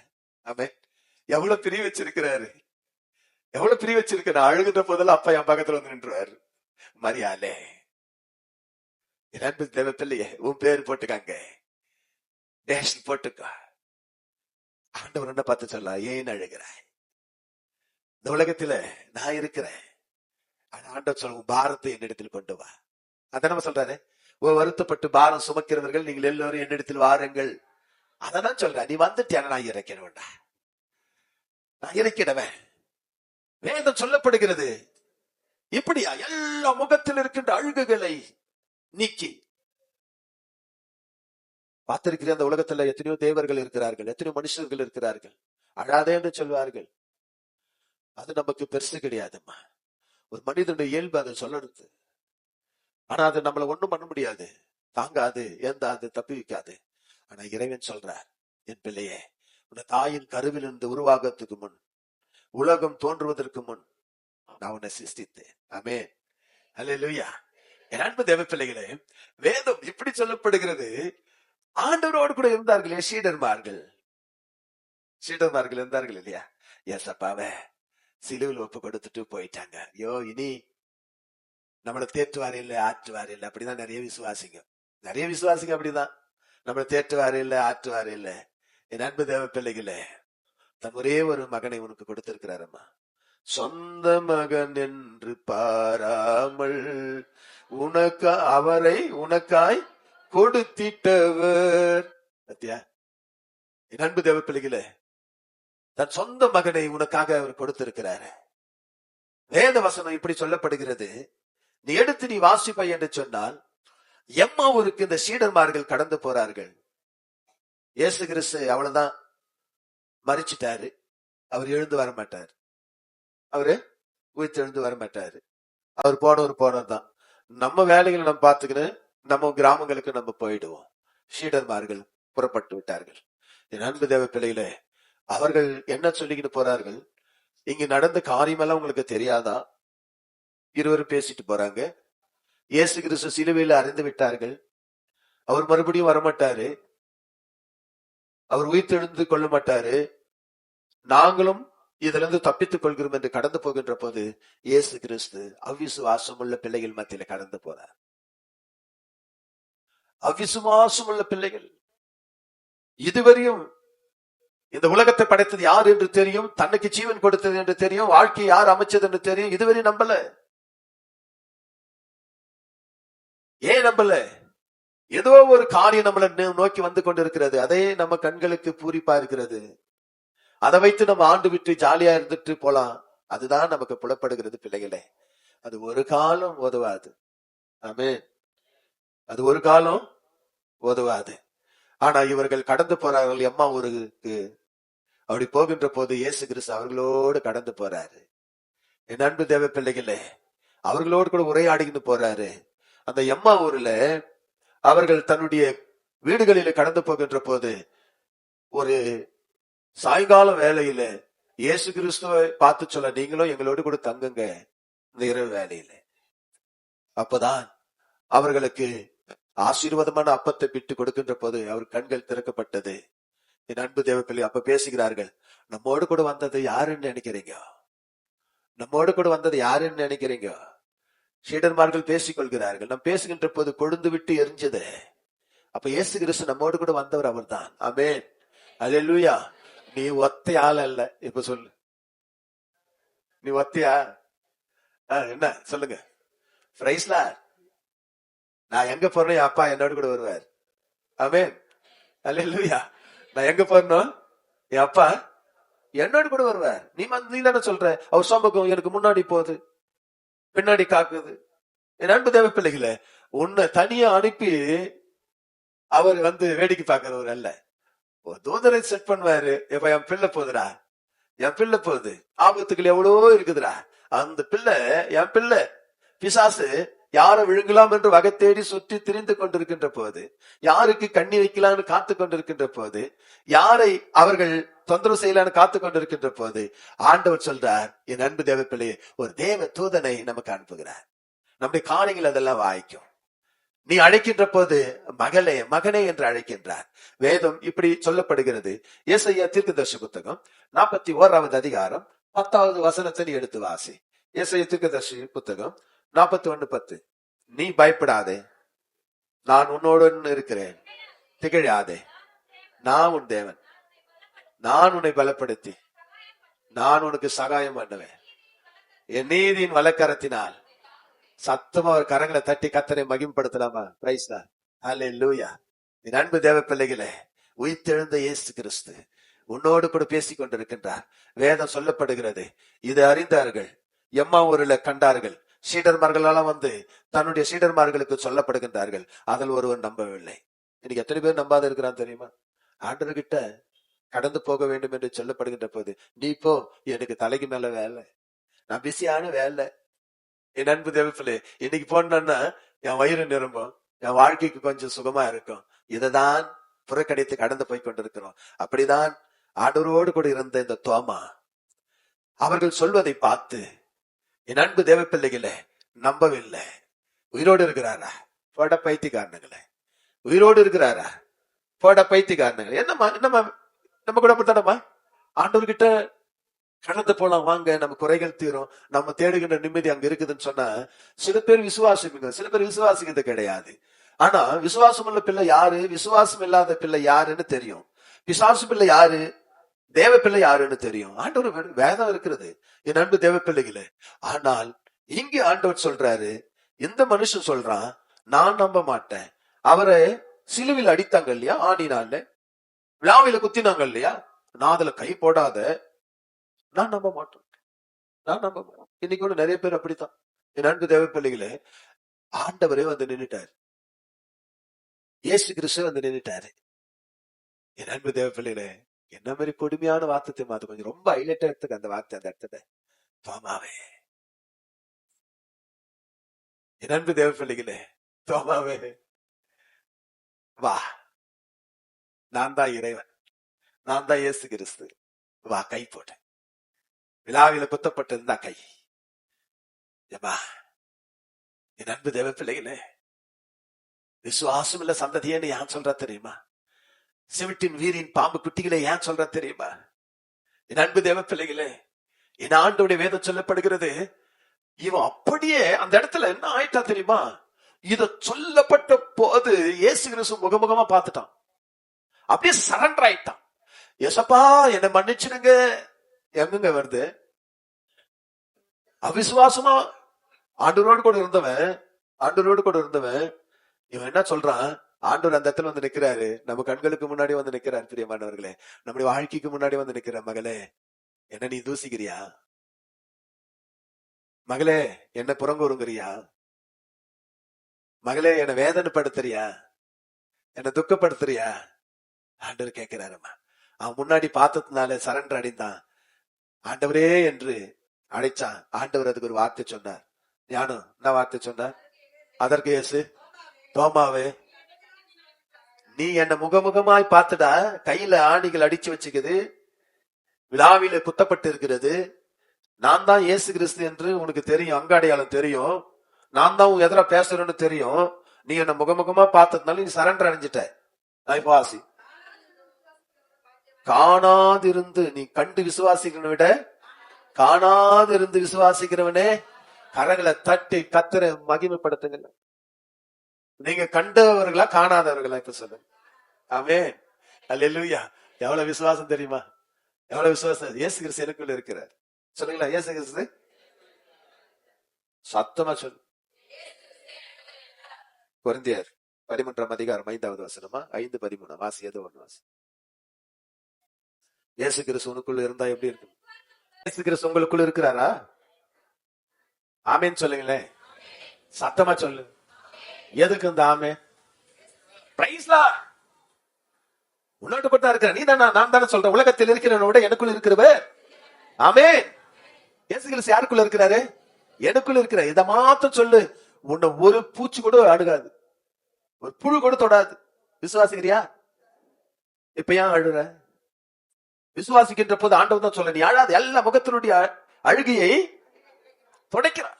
ஆமென், எவ்வளவு பிரிய வச்சிருக்கிறாரு, எவ்வளவு பிரிய வச்சிருக்கிற. அழுகின்ற போதெல்லாம் அப்பா என் பக்கத்துல வந்து நின்றுவாரு. மரியாலே, என் அன்பு தேவ பிள்ளையே, உன் பேர் போட்டுக்காங்க, டேஷ் போட்டுக்கா. ஆண்டவர் என்ன பார்த்து சொல்ல, ஏன் அழுகிறாய்? இந்த உலகத்துல நான் இருக்கிறேன். ஆண்டவர் சொல்ல, பாரத்தை என்னிடத்தில் கொண்டு வா. அதான் நம்ம சொல்றாரு, வருத்தப்பட்டு பாரம் சுமக்கிறவர்கள் நீங்கள் எல்லோரும் என்னிடத்தில் வாருங்கள். அதான் சொல்ற, நீ வந்துட்டியான நான் இறக்கிடுவேன்டா, நான் இறக்கிடுவேன். வேதம் சொல்லப்படுகிறது இப்படியா, எல்லா முகத்தில் இருக்கின்ற அழுகுகளை நீக்கி. பார்த்திருக்கிற அந்த உலகத்துல எத்தனையோ தேவர்கள் இருக்கிறார்கள், எத்தனையோ மனுஷர்கள் இருக்கிறார்கள். அழாதே என்று சொல்வார்கள். அது நமக்கு பெருசு கிடையாதுமா. ஒரு மனிதனுடைய இயல்பு அதை சொல்லறது. ஆனா அது நம்மள ஒண்ணும் பண்ண முடியாது, தாங்காது, ஏந்தாது, தப்பி வைக்காது. ஆனா இறைவன் சொல்றார், என் பிள்ளையே, உன்னை தாயின் கருவில் இருந்து உருவாகத்துக்கு முன், உலகம் தோன்றுவதற்கு முன் நான் உன்னை சிருஷ்டித்தேன். ஆமென், அல்லேலூயா. என் அன்பு தேவ பிள்ளைகளே, வேதம் இப்படி சொல்லப்படுகிறது. ஆண்டவரோடு கூட இருந்தார்களே சீடர்மார்கள். சீடர்மார்கள் இருந்தார்கள் இல்லையா? ஏசப்பாவை சிலுவையில் ஒப்பு கொடுத்துட்டு போயிட்டாங்க. ஐயோ, இனி நம்மளை தேற்றுவாரு இல்ல, ஆற்றுவாரு இல்ல. அப்படிதான் நிறைய விசுவாசிங்க, நிறைய விசுவாசிங்க அப்படிதான். நம்மளை தேற்றுவாரு இல்ல, ஆற்றுவாரு இல்ல. என் அன்பு தேவ பிள்ளைகளே, தன் ஒரே ஒரு மகனை உனக்கு கொடுத்திருக்கிறாரம்மா. சொந்த மகன் என்று பாராமல் உனக்கு அவரை உனக்காய் கொடுத்திட்டவர். சத்தியா, என் அன்பு தேவ பிள்ளைகளே, தன் சொந்த மகனை உனக்காக அவர் கொடுத்திருக்கிறார். வேத வசனம் இப்படி சொல்லப்படுகிறது. நீ எடுத்து நீ வாசிப்பை என்று சொன்னால், எம்மாவூருக்கு இந்த சீடர்மார்கள் கடந்து போறார்கள். இயேசு கிறிஸ்து அவ்வளவுதான், மரிச்சிட்டாரு. அவர் எழுந்து வர மாட்டார், அவரு உயிர்த்து எழுந்து வர மாட்டாரு. அவர் போனவர் போனதான். நம்ம வேலைகளை நம்ம பார்த்துக்கணும், நம்ம கிராமங்களுக்கு நம்ம போயிடுவோம். சீடர்மார்கள் புறப்பட்டு விட்டார்கள். என் அன்பு தேவ பிள்ளைகளே, அவர்கள் என்ன சொல்லிக்கிட்டு போறார்கள்? இங்க நடந்த காரியமெல்லாம் உங்களுக்கு தெரியாதா? இருவரும் பேசிட்டு போறாங்க. இயேசு கிறிஸ்து சிலுவையில அறிந்து விட்டார்கள். அவர் மறுபடியும் வரமாட்டாரு, அவர் உயிர்த்தெழுந்து கொள்ள மாட்டாரு. நாங்களும் இதுல இருந்து தப்பித்துக் கொள்கிறோம் என்று கடந்து போகின்ற போது இயேசு கிறிஸ்து அவ்விசுவாசம் உள்ள பிள்ளைகள் மத்தியில கடந்து போறார். அவிசுவாசம் உள்ள பிள்ளைகள். இதுவரையும் இந்த உலகத்தை படைத்தது யார் என்று தெரியும், தன்னுக்கு ஜீவன் கொடுத்தது என்று தெரியும், வாழ்க்கை யார் அமைச்சது என்று தெரியும், இதுவரை நம்பல. ஏன் நம்பல? ஏதோ ஒரு காரியம் நம்மளை நோக்கி வந்து கொண்டிருக்கிறது, அதே நம்ம கண்களுக்கு பூரிப்பா இருக்கிறது. அதை வைத்து நம்ம ஆண்டு விட்டு ஜாலியா இருந்துட்டு போலாம். அதுதான் நமக்கு புலப்படுகிறது பிள்ளைகளே. அது ஒரு காலம் உதவாது. ஆமென். அது ஒரு காலம் உதவாது. ஆனா இவர்கள் கடந்து போறார்கள் எம்மா ஊருக்கு. அப்படி போகின்ற போது இயேசு கிறிஸ்து அவர்களோடு கடந்து போறாரு. என் அன்பு தேவ பிள்ளைகளே, அவர்களோடு கூட உரையாடிக்கிட்டு போறாரு. அந்த எம்மா ஊர்ல அவர்கள் தன்னுடைய வீடுகளில கடந்து போகின்ற போது ஒரு சாயங்கால வேலையில இயேசு கிறிஸ்துவை பார்த்து சொல்ல, நீங்களும் எங்களோடு கூட தங்குங்க இந்த இரவு வேலையில. அப்பதான் அவர்களுக்கு ஆசீர்வாதமான அப்பத்தை பிட்டு கொடுக்கின்ற போது அவர் கண்கள் திறக்கப்பட்டது. என் அன்பு தேவ பிள்ளை, அப்ப பேசுகிறார்கள், நம்மோடு கூட வந்தது யாருன்னு நினைக்கிறீங்க? நம்மோடு கூட வந்தது யாருன்னு நினைக்கிறீங்க? சீடர்மார்கள் பேசிக் கொள்கிறார்கள். நாம் பேசுகின்ற போது கொழுந்து விட்டு எரிஞ்சது. அப்ப இயேசு கிறிஸ்து நம்மோடு கூட வந்தவர் அவர்தான். ஆமென். அல்லேலூயா. நீ ஒத்தை ஆள் அல்ல. இப்ப சொல்லு, நீ ஒத்தையா? என்ன சொல்லுங்க? பிரைஸ்லா. நான் எங்க போறேன், என் அப்பா என்னோடு கூட வருவார். ஆமென். அல்லேலூயா. நான் எங்க போறணும், என் அப்பா என்னோடு கூட வருவார். நீ தானே சொல்ற, அவர் சமூகம் எனக்கு முன்னாடி போகுது, பின்னாடி காக்குது. என் அன்பு தேவ பிள்ளைகளே, உன்னை தனியா அனுப்பி அவர் வேடிக்கை பார்க்கிறவர் அல்ல. ஒரு தூதரை செட் பண்ணுவாரு. எப்ப என் பிள்ளை போகுதுடா, என் பிள்ளை போகுது, ஆபத்துக்கள் எவ்வளவோ இருக்குதுடா, அந்த பிள்ளை என் பிள்ளை. பிசாசு யாரை விழுங்கலாம் என்று வகை தேடி சுற்றி திரிந்து கொண்டிருக்கின்ற போது, யாருக்கு கண்ணி வைக்கலான்னு காத்து கொண்டிருக்கின்ற போது, யாரை அவர்கள் தொந்தரவு செய்யலான்னு காத்து கொண்டிருக்கின்ற போது, ஆண்டவர் சொல்றார், என் அன்பு தேவ பிள்ளையே, ஒரு தேவ தூதனை நமக்கு அனுப்புகிறார். நம்முடைய காரியங்கள் அதெல்லாம் வாய்க்கும். நீ அழைக்கின்ற போது மகளே மகனே என்று அழைக்கின்றார். வேதம் இப்படி சொல்லப்படுகிறது. ஏசாயா தீர்க்கதரிசி புத்தகம் 41வது அதிகாரம் 10வது வசனத்தை நீ எடுத்து வாசி. ஏசாயா தீர்க்கதரிசி புத்தகம் 41:10. நீ பயப்படாதே, நான் உன்னோடு இருக்கிறேன், திகழாதே, நான் உன் தேவன், நான் உன்னை பலப்படுத்தி நான் உனக்கு சகாயம் பண்ணுவேன், என் நீதியின் வலக்கரத்தினால். சத்தமா ஒரு கரங்களை தட்டி கர்த்தரை மகிமைப்படுத்தலாமா? Praise the Lord. ஹல்லேலூயா. என் அன்பு தேவ பிள்ளைகளே, உயிர்த்தெழுந்த இயேசு கிறிஸ்து உன்னோடு கூட பேசிக் கொண்டிருக்கின்றார். வேதம் சொல்லப்படுகிறது, இதை அறிந்தார்கள், எம்மா ஊரில் கண்டார்கள். சீடர்மார்களெல்லாம் தன்னுடைய சீடர்மார்களுக்கு சொல்லப்படுகின்றார்கள். அதில் ஒருவன் நம்பவில்லை. இன்னைக்கு எத்தனை பேர் நம்பாத இருக்கிறான் தெரியுமா? ஆண்டவர்கிட்ட கடந்து போக வேண்டும் என்று சொல்லப்படுகின்ற போது, நீ போ, எனக்கு தலைக்கு மேல வேலை, நான் பிஸியான வேலை. என் அன்பு தேவப்பிள்ளை, இன்னைக்கு போனா என் வயிறு நிரம்பும், என் வாழ்க்கைக்கு கொஞ்சம் சுகமா இருக்கும். இதைதான் புறக்கணித்து கடந்து போய் கொண்டிருக்கிறோம். அப்படிதான் ஆண்டவரோடு கூட இருந்த இந்த தோமா அவர்கள் சொல்வதை பார்த்து என் அன்பு தேவ பிள்ளைகளே நம்பவில்லை. உயிரோடு இருக்கிறாரா? போட பைத்தியக்காரனுங்களே. உயிரோடு இருக்கிறாரா? போட பைத்தியக்காரனுங்களே. என்னம்மா நம்ம கூட அப்படித்தானம்மா? ஆண்டவர்கிட்ட கடந்து போலாம் வாங்க, நம்ம குறைகள் தீரும், நம்ம தேடுகின்ற நிம்மதி அங்க இருக்குதுன்னு சொன்னா சில பேர் விசுவாசிங்க, சில பேர் விசுவாசிக்கிறது கிடையாது. ஆனா விசுவாசம் உள்ள பிள்ளை யாரு, விசுவாசம் இல்லாத பிள்ளை யாருன்னு தெரியும். பிசாசு பிள்ளை யாரு, தேவ பிள்ளை யாருன்னு தெரியும். ஆண்டவர் வேதம் இருக்கிறது என் அன்பு தேவ பிள்ளைகளே. ஆனால் இங்கே ஆண்டவர் சொல்றாரு, இந்த மனுஷன் சொல்றான், நான் நம்ப மாட்டேன். அவரை சிலுவில் அடித்தாங்க இல்லையா, ஆணினால விழாவில குத்தினாங்க இல்லையா, நான் அதுல கை போடாத, நான் நம்ப மாட்டேன், நான் நம்ப மாட்டேன். இன்னைக்கு கூட நிறைய பேர் அப்படித்தான். என் அன்பு தேவ பிள்ளைகளே, ஆண்டவரே நின்னுட்டாரு, இயேசு கிறிஸ்து நின்னுட்டாரு. என் அன்பு தேவ பிள்ளைகளே, என்ன மாதிரி கொடுமையான வார்த்தை மாத்து, கொஞ்சம் ரொம்ப ஹைலைட்டா எடுத்துக்க அந்த வார்த்தை, அந்த இடத்துல தோமாவே. என் அன்பு தேவ பிள்ளைகளே, தோமாவே வா, நான் தான் இறைவன், நான் தான் இயேசு கிறிஸ்து, வா, கை போட்டேன். விழாவில குத்தப்பட்டிருந்தா கை. என் அன்பு தேவ பிள்ளைகளே, விசுவாசம் இல்ல சந்ததியேன்னு ஏன் சொல்ற தெரியுமா? சிவிட்டின் வீரின் பாம்பு குட்டிகளை ஏன் சொல்ற தெரியுமா? என் அன்பு தேவ பிள்ளைகளே, என் ஆண்டோடைய வேதம் சொல்லப்படுகிறது, இவன் அப்படியே அந்த இடத்துல என்ன ஆயிட்டா தெரியுமா? இத சொல்லப்பட்ட போது இயேசு கிறிஸ்து முகமுகமா பார்த்துட்டான். அப்படியே சரண்டர் ஆயிட்டான். ஏசப்பா என்ன மன்னிச்சிடுங்க. எங்க வருது? அவிசுவாசமா ஆண்டவரோடு கூட இருந்தவன் இவன் என்ன சொல்றான்? ஆண்டவர் அந்த இடத்துல வந்து நிக்கிறாரு, நம்ம கண்களுக்கு முன்னாடி வந்து நிக்கிறாரு. பிரியமானவர்களே, நம்முடைய வாழ்க்கைக்கு முன்னாடி வந்து நிக்கிற மகளே, என்ன நீ தூசிக்கிறியா? மகளே, என்ன புறங்கூறுங்கிறியா? மகளே, என்ன வேதனைப்படுத்துறியா? என்ன துக்கப்படுத்துறியா? ஆண்டவர் கேட்கிறாருமா. அவன் முன்னாடி பார்த்ததுனால சரண்டர் அடைந்தான். ஆண்டவரே என்று அழைச்சான். ஆண்டவர் அதுக்கு ஒரு வார்த்தை சொன்னார். ஞானம் என்ன வார்த்தை சொன்னார்? அதற்கு இயேசு, தோமாவே, நீ என்ன முகமுகமாய் பார்த்துடா. கையில ஆணிகள் அடிச்சு வச்சுக்குது, விழாவில குத்தப்பட்டு இருக்கிறது. நான் தான் இயேசு கிறிஸ்து என்று உனக்கு தெரியும், அங்காடையாளம் தெரியும். நான் தான் உன் எதிராக பேசுறேன்னு தெரியும். நீ என்ன முகமுகமா பார்த்ததுனால நீ சரண்டர் அடைஞ்சிட்ட. வாசி, காணாதிருந்து நீ கண்டு விசுவாசிக்கிறவனை விட காணாதிருந்து விசுவாசிக்கிறவனே கரங்களை தட்டி கத்தரை மகிமைப்படுத்துங்க. நீங்க கண்டவர்களா காணாதவர்களா? இப்ப சொல்லுங்க. ஆமென், அல்லேலூயா. எவ்வளவு விசுவாசம் தெரியுமா? எவ்வளவு விசுவாசம்! இயேசு கிறிஸ்து எனக்குள்ள இருக்கிறார். சொல்லுங்களா? இயேசு கிறிஸ்து சத்தமா சொல்லு. கொரிந்தியர் 11:5 5:13 வாசி. ஏதோ ஒண்ணு வாசி. இயேசு கிறிஸ்து உனக்குள்ள இருந்தா எப்படி இருக்கு? இயேசு கிறிஸ்து உங்களுக்குள்ள இருக்கிறாரா? ஆமேன்னு சொல்லுங்களேன், சத்தமா சொல்லு. எதுக்கு இந்த ஆமே? பிரைஸ்லா உன்னோட்டு இருக்கிற நீ தானே, நான் தானே சொல்றேன். உலகத்தில் இருக்கிறவனோட எனக்குள்ள இருக்கிறவர். ஆமே. இயேசு கிறிஸ்து யாருக்குள்ள இருக்கிறாரு? எனக்குள்ள இருக்கிற. இதை மாத்திரம் சொல்லு. உன்னை ஒரு பூச்சி கூட அணுகாது, ஒரு புழு கூட தொடாது. விசுவாசிக்கிறியா? இப்ப ஏன் அழுற? விசுவாசிக்கின்ற போது ஆண்டவர் தான் சொல்ல, நீ அழாது. எல்லா முகத்தினுடைய அழுகையை துடைக்கிறார்.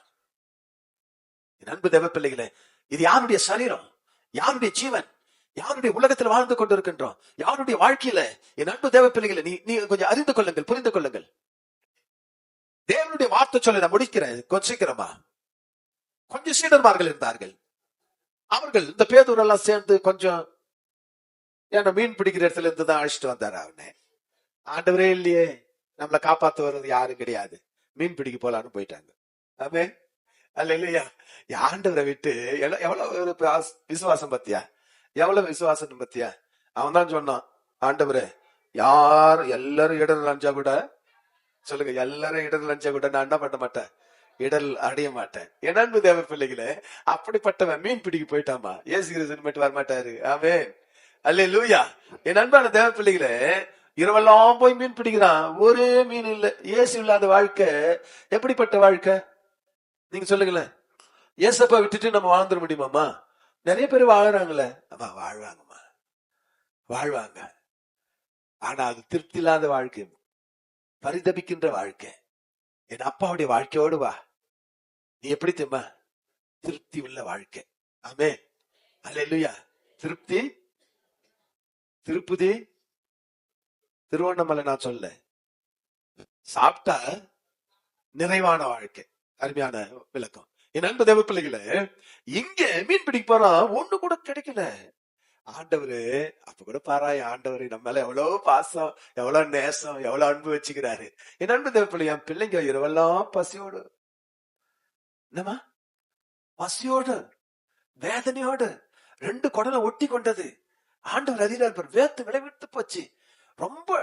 அன்பு தேவ பிள்ளைகளே, இது யாருடைய சரீரம், யாருடைய ஜீவன், யாருடைய உலகத்தில் வாழ்ந்து கொண்டிருக்கின்றோம், யாருடைய வாழ்க்கையில. என் அன்பு தேவ பிள்ளைகளை நீ கொஞ்சம் அறிந்து கொள்ளுங்கள், புரிந்து கொள்ளுங்கள். தேவனுடைய வார்த்தை சொல்ல நான் முடிக்கிறேன் கொஞ்சம் சீக்கிரமா. கொஞ்சம் சீடர்மார்கள் இருந்தார்கள். அவர்கள் இந்த பேதுரெல்லாம் சேர்ந்து கொஞ்சம் என்ன மீன் பிடிக்கிற இடத்துல இருந்து தான் அழைச்சிட்டு வந்தாரு. அவனே, ஆண்டவரே இல்லையே, நம்மளை காப்பாத்து வர்றது யாரும் கிடையாது, மீன் பிடிக்க போலான்னு போயிட்டாங்க. ஆமே, அல்ல இல்லையா? ஆண்டவரை விட்டு எவ்வளவு விசுவாசம் பத்தியா, எவ்வளவு விசுவாசம் பத்தியா. அவன் தான் சொன்னான், ஆண்டவரே, யார் எல்லாரும் இடர் லஞ்சா கூட சொல்லுங்க, எல்லாரும் இடர் லஞ்சா கூட நான் என்ன பண்ண மாட்டேன், இடல் அடைய மாட்டேன். என் அன்பு தேவ பிள்ளைகளே, அப்படிப்பட்டவன் மீன் பிடிக்க போயிட்டாமா. இயேசு கிறிஸ்து மட்டும் வர மாட்டாரு. ஆமென், அல்லேலூயா. என் அன்பான தேவ பிள்ளைகளே, இரவெல்லாம் போய் மீன் பிடிக்கிறான், ஒரு மீன் இல்ல. இயேசு இல்லாத வாழ்க்கை எப்படிப்பட்ட வாழ்க்கை நீங்க சொல்லுங்களேன். ஏசப்பா விட்டுட்டு நம்ம வாழ்ந்துட முடியுமாமா? நிறைய பேர் வாழறாங்களே. அம்மா வாழ்வாங்கம்மா, வாழ்வாங்க. ஆனா அது திருப்தி இல்லாத வாழ்க்கை, பரிதபிக்கின்ற வாழ்க்கை. என் அப்பாவுடைய வாழ்க்கையோடு வா. நீ எப்படி தெரியுமா? திருப்தி உள்ள வாழ்க்கை. ஆமே, அல்லேலூயா. திருப்தி, திருப்பதி, திருவண்ணாமலை நான் சொல்ல, சாப்பிட்டா நிறைவான வாழ்க்கை. அருமையான விளக்கம். என் அன்பு தேவ பிள்ளைகளே, இங்க மீன் பிடிக்க போறான், ஒண்ணு கூட கிடைக்கல. ஆண்டவரு அப்ப கூட பாராய், ஆண்டவரு நம்ம மேல எவ்வளவு பாசம், எவ்வளவு நேசம், எவ்வளவு அன்பு வச்சுக்கிறாரு. என் அன்பு தேவ பிள்ளை, என் பிள்ளைங்க இரவெல்லாம் பசியோடு, என்னமா பசியோடு, வேதனையோடு, 2 குடலை ஒட்டி கொண்டது. ஆண்டவர் அறிகிறார், வேத்து விளைவிட்டு போச்சு, ரொம்ப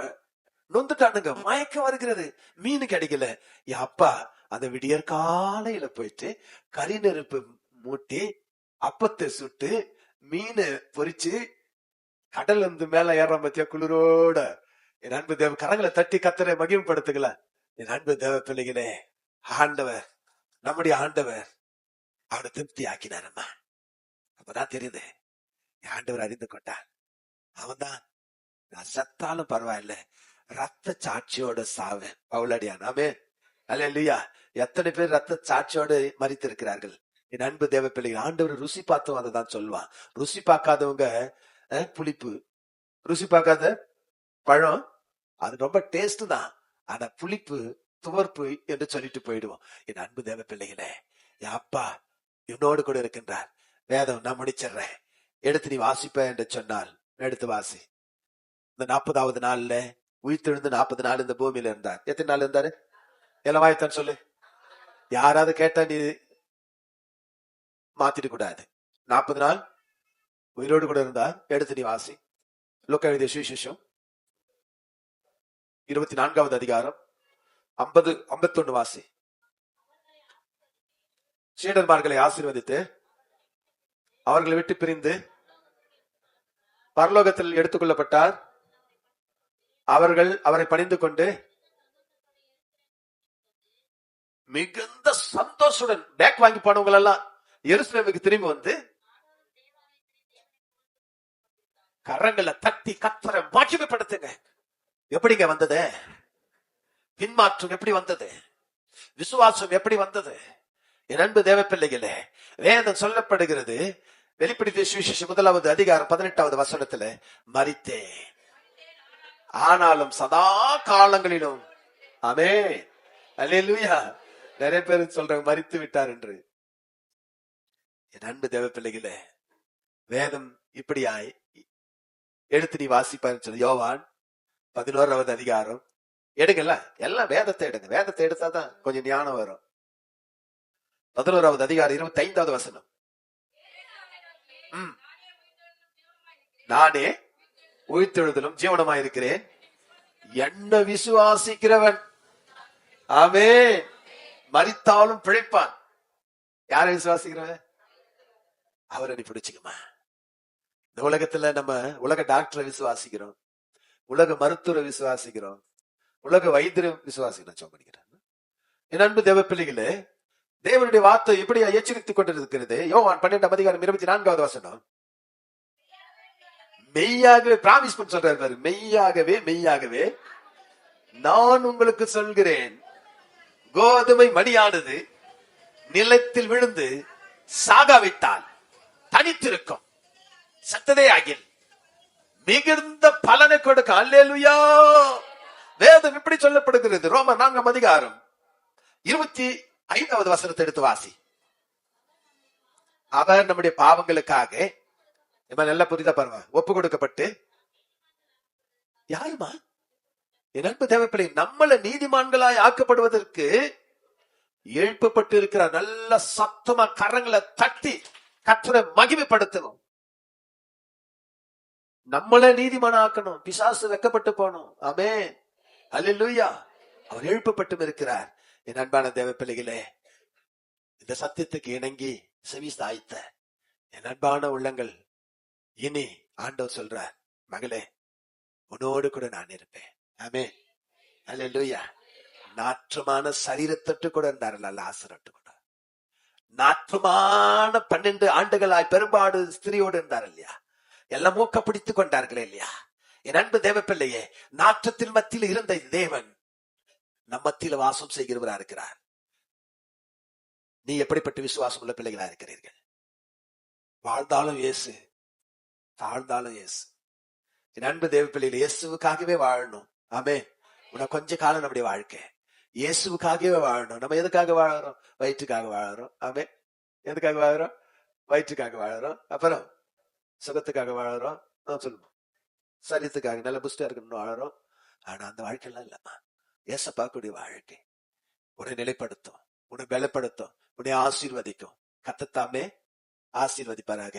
நொந்துட்டானுங்க, மயக்கம் வருகிறது, மீன் கிடைக்கல. என் அப்பா அந்த விடியற் காலையில போயிட்டு கறி நெருப்பு மூட்டி அப்பத்தை சுட்டு மீனை பொறிச்சு கடல் வந்து மேல ஏற பத்தியா குளிரோட. என் அன்பு தேவ கரங்களை தட்டி கத்தரை மகிமைப்படுத்துங்கள. என் அன்பு தேவ பிள்ளைகளே, ஆண்டவர், நம்முடைய ஆண்டவர் அவனை திருப்தி ஆக்கினாரம்மா. அப்பதான் தெரியுது, ஆண்டவர் அறிந்து கொண்டார். அவன் தான், நான் செத்தாலும் பரவாயில்ல, ரத்த சாட்சியோட சாவேன் பவுலடியான். ஆமே, அல்லேலூயா. எத்தனை பேர் ரத்த சாட்சியோடு மரித்திருக்கிறார்கள். என் அன்பு தேவ பிள்ளைகள், ஆண்டவர் ருசி பார்த்தோம் அதை தான் சொல்லுவான். ருசி பார்க்காதவங்க புளிப்பு, ருசி பார்க்காத பழம் அது ரொம்ப டேஸ்ட் தான், ஆனா புளிப்பு, துவர்ப்பு என்று சொல்லிட்டு போயிடுவோம். என் அன்பு தேவ பிள்ளைகளே, என் அப்பா என்னோடு கூட இருக்கின்றார். வேதம் நான் முடிச்சிடுறேன், எடுத்து நீ வாசிப்ப என்று சொன்னால் எடுத்து வாசி. இந்த 40வது நாள்ல உயிர்த்தெழுந்து 40 நாள் இந்த பூமியில இருந்தார். எத்தனை நாள் இருந்தாரு? இளவாயத்தான் சொல்லு. யாராவது கேட்டா நீ மாத்திட்டு கூடாது. 40 நாள் உயிரோடு கூட இருந்தார். எடுத்து நீ வாசி. லூக்கா எழுதிய சுவிசேஷம் 24வது அதிகாரம் 51 வாசி. சீடர்மார்களை ஆசீர்வதித்து அவர்களை விட்டு பிரிந்து பரலோகத்தில் எடுத்துக்கொள்ளப்பட்டார். அவர்கள் அவரை பணிந்து கொண்டு மிகுந்த சந்தோஷத்துடன் பேக் வாங்கி போனவங்க எல்லாம் எருசலேமுக்கு திரும்பி வந்து கரங்களை தட்டி கர்த்தரை மகிமைப்படுத்துங்க. எப்படிங்க வந்தது? பின்மாற்றம் எப்படி வந்தது? விசுவாசம் எப்படி வந்தது? என் அன்பு தேவ பிள்ளைகளே, வேதம் சொல்லப்படுகிறது. வெளிப்படுத்திய சுவிசேஷம் 1வது அதிகாரம் 18வது வசனத்துல, மரித்தேன் ஆனாலும் சதா காலங்களிலும். ஆமென், அல்லேலூயா. நிறைய பேர் சொல்றாங்க மரித்து விட்டார் என்று. என் அன்பு தேவ பிள்ளைகளே, வேதம் இப்படியாய் எடுத்து நீ வாசிப்பான்னு சொல்லி யோவான் 11வது அதிகாரம் எடுங்கல்ல. எல்லாம் வேதத்தை எடுங்க. வேதத்தை எடுத்தாதான் கொஞ்சம் ஞானம் வரும். 11வது அதிகாரம் 25வது வசனம். நானே உயிர்த்தெழுதலும் ஜீவனமாயிருக்கிறேன், என்ன விசுவாசிக்கிறவன் ஆமென் மரித்தாலும் பிழைப்பான். யாரை விசுவாசிக்கிறவன்? அவரை நீ பிடிச்சுக்குமா. இந்த உலகத்துல நம்ம உலக டாக்டரை விசுவாசிக்கிறோம், உலக மருத்துவரை விசுவாசிக்கிறோம், உலக வைத்தியம் விசுவாசிக்கிறோம். சொல்லிக்கிறேன் என் அன்பு தேவ பிள்ளைகளே, தேவனுடைய வார்த்தை இப்படியா எச்சரித்துக் கொண்டிருக்கிறது. யோவான் 12வது அதிகாரம் 24வது வசனம். மெய்யாகவே பிராமிஸ் பண்ணி சொல்றாரு, மெய்யாகவே மெய்யாகவே நான் உங்களுக்கு சொல்கிறேன், கோதுமை மணியானது நிலத்தில் விழுந்து சாகாவிட்டால் தனித்திருக்கும், சத்ததே ஆகில் மிகுந்த பலனை கொடுக்க. அல்லேலூயா. வேதம் இப்படி சொல்லப்படுகிறது. ரோமர் 4ம் அதிகாரம் 25வது வசனத்தை எடுத்து வாசி. அவர் நம்முடைய பாவங்களுக்காக நல்லா புரிதா பாருங்க, ஒப்பு கொடுக்கப்பட்டு யாருமா என் அன்பு தேவைப்பிள்ளை நம்மள நீதிமான்களாய் ஆக்கப்படுவதற்கு எழுப்பப்பட்டு இருக்கிறார். நல்ல சத்தமா கரங்களை தட்டி கர்த்தரை மகிமைப்படுத்தணும். நம்மள நீதிமான ஆக்கணும். பிசாசு வெக்கப்பட்டு போனோம். ஆமென், அல்லேலூயா. அவர் எழுப்பப்பட்டும் இருக்கிறார். என் அன்பான தேவ பிள்ளைகளே, இந்த சத்தியத்துக்கு இணங்கி செவி சாய்த்த என் அன்பான உள்ளங்கள், இனி ஆண்டவர் சொல்றார், மகளே உன்னோடு கூட நான் இருப்பேன். ஆமென், அல்லேலூயா. நாற்றமான சரீரத்தட்டு கூட இருந்தார், லாசரட்டு கூட நாற்றமான 12 ஆண்டுகளாய் பெரும்பாடு ஸ்திரியோடு இருந்தார் இல்லையா? எல்லாம் மூக்க பிடித்துக் கொண்டார்களே இல்லையா? என் அன்பு தேவ பிள்ளையே, நாற்றத்தின் மத்தியில் இருந்த தேவன் நம் மத்தியில் வாசம் செய்கிறவரா இருக்கிறார். நீ எப்படிப்பட்ட விசுவாசம் உள்ள பிள்ளைகளா இருக்கிறீர்கள்? வாழ்ந்தாலும் இயேசு, தாழ்ந்தாலும் இயேசு. என் அன்பு தேவ பிள்ளைகள், இயேசுவுக்காகவே வாழணும். ஆமென். உனக்கு கொஞ்ச காலம் நம்முடைய வாழ்க்கை இயேசுவுக்காகவே வாழணும். நம்ம எதுக்காக வாழறோம்? வயிற்றுக்காக வாழறோம். ஆமென். எதுக்காக வாழறோம்? வயிற்றுக்காக வாழறோம். அப்புறம் சுகத்துக்காக வாழறோம். சொல்லுவோம் சரீரத்துக்காக நல்ல புஷ்டா இருக்கணும்னு வாழறோம். ஆனா அந்த வாழ்க்கையெல்லாம் இல்லம்மா. ஏசப்பா கூடிய வாழ்க்கை உன்னை நிலைப்படுத்தும், உன்னை பலப்படுத்தும், உன்னை ஆசீர்வதிக்கும். கர்த்தர் தாமே ஆசீர்வதிப்பாராக.